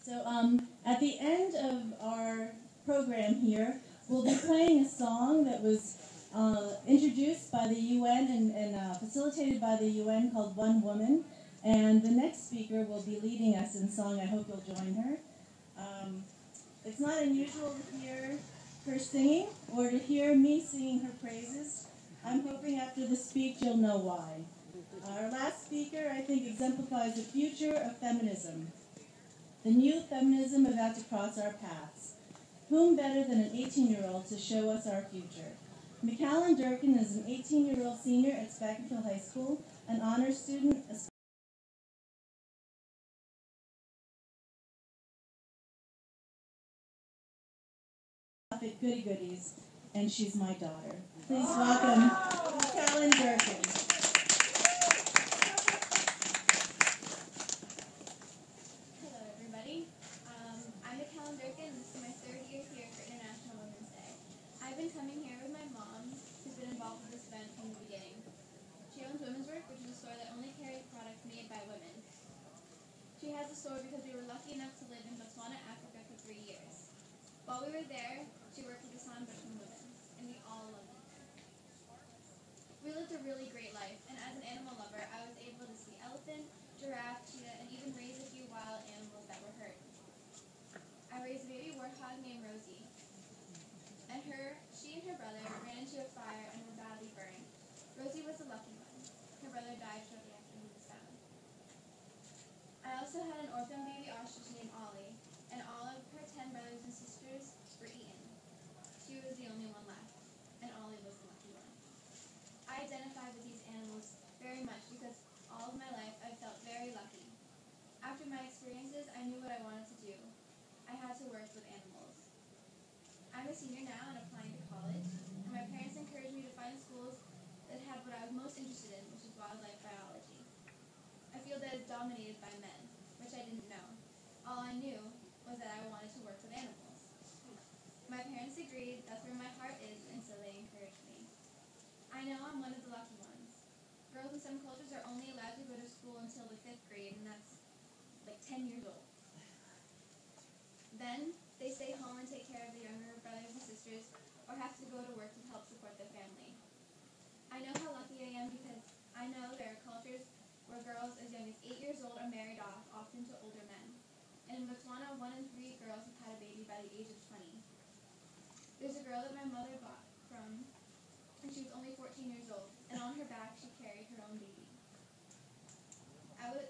At the end of our program here, we'll be playing a song that was introduced by the UN and facilitated by the UN called One Woman. And the next speaker will be leading us in song. I hope you'll join her. It's not unusual to hear her singing or to hear me singing her praises. I'm hoping after the speech you'll know why. Our last speaker, I think, exemplifies the future of feminism. The new feminism about to cross our paths. Whom better than an 18-year-old to show us our future? Macallan Durkin is an 18-year-old senior at Poughkeepsiem High School, an honors student, a goody-goodies, and she's my daughter. Please welcome Macallan Durkin. Hello, everybody. I'm Macallan Durkin, and this is my third year here for International Women's Day. I've been coming here with my mom, who's been involved with this event from the beginning. She owns Women's Work, which is a store that only carries products made by women. She has a store because we were lucky enough to live in Botswana, Africa for 3 years. While we were there, she worked with the Bushman women, and we all loved it there. We lived a really great life, and as an animal lover, I was able to see elephant, giraffe, cheetah, and even raise a few wild animals that were hurt. I raised a baby warthog named Rosie, and she and her brother ran into a fire and were badly burned. Rosie was the lucky one. Her brother died shortly after he was found. I also had an orphan baby ostrich named Ollie, and all of her 10 brothers and sisters were eaten. She was the only one left, and Ollie was the lucky one. I identify with these animals very much because all of my life I felt very lucky. After my experiences, I knew what I wanted to do. I had to work with animals. I'm a senior now and applying to college, and my parents encouraged me to find schools that had what I was most interested in, which is wildlife biology. I feel that it's dominated by men, which I didn't know. All I knew was that I wanted to work with animals. My parents agreed, that's where my heart is, and so they encouraged me. I know I'm one of the lucky ones. Girls in some cultures are only allowed to go to school until the 5th grade, and that's like 10 years old. Then, they stay home and take care of their younger brothers and sisters, or have to go to work to help support their family. I know how lucky I am because I know there are cultures where girls as young as 8 years old are married off, often to older men. And in Botswana, 1 in 3 girls have had a baby by the age of 20. There's a girl that my mother bought from, and she was only 14 years old, and on her back she carried her own baby.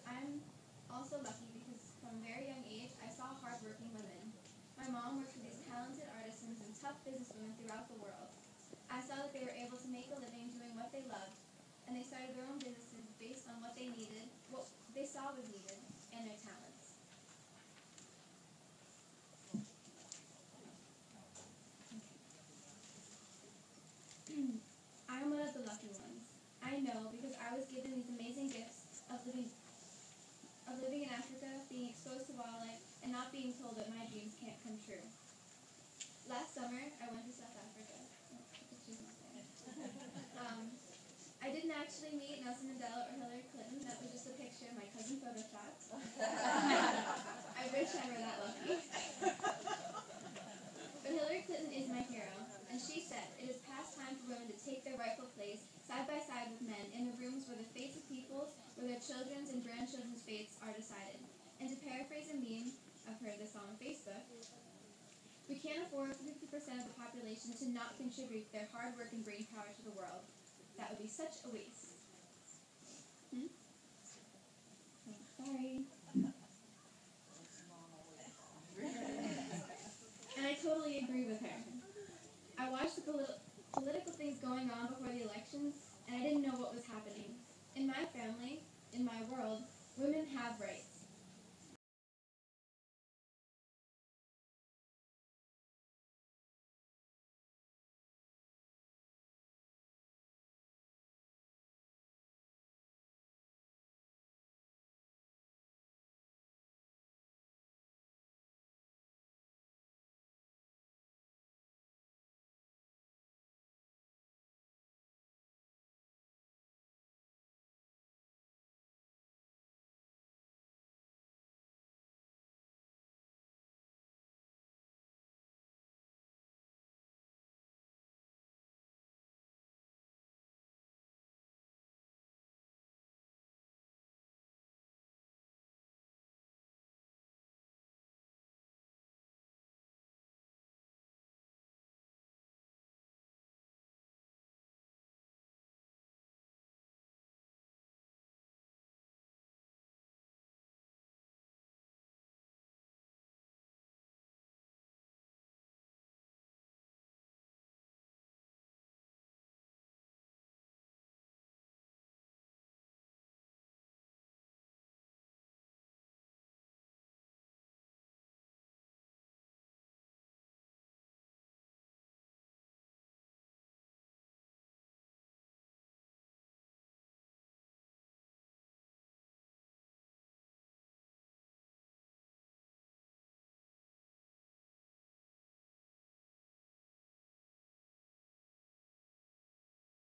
I'm also lucky because from a very young age I saw hardworking women. My mom worked with these talented artisans and tough businesswomen throughout the world. I saw that they were able to make a living doing what they loved, and they started their own businesses based on what they needed, what they saw was needed, and their talents. I'm one of the lucky ones. I know because I was given these amazing gifts of living in Africa, being exposed to wildlife, and not being told that my dreams can't come true. Last summer, I went to South Africa. I didn't actually meet Nelson Mandela or Hillary Clinton. That was just a picture my cousin photoshopped. I wish I were that lucky. But Hillary Clinton is my hero, and she said, "It is past time for women to take their rightful place side by side with men in the rooms where the fates of peoples, where their children's and grandchildren's fates are decided." And to paraphrase a meme, I've heard this on Facebook, we can't afford 50% of the population to not contribute their hard work and brain power to the world. That would be such a waste. Sorry.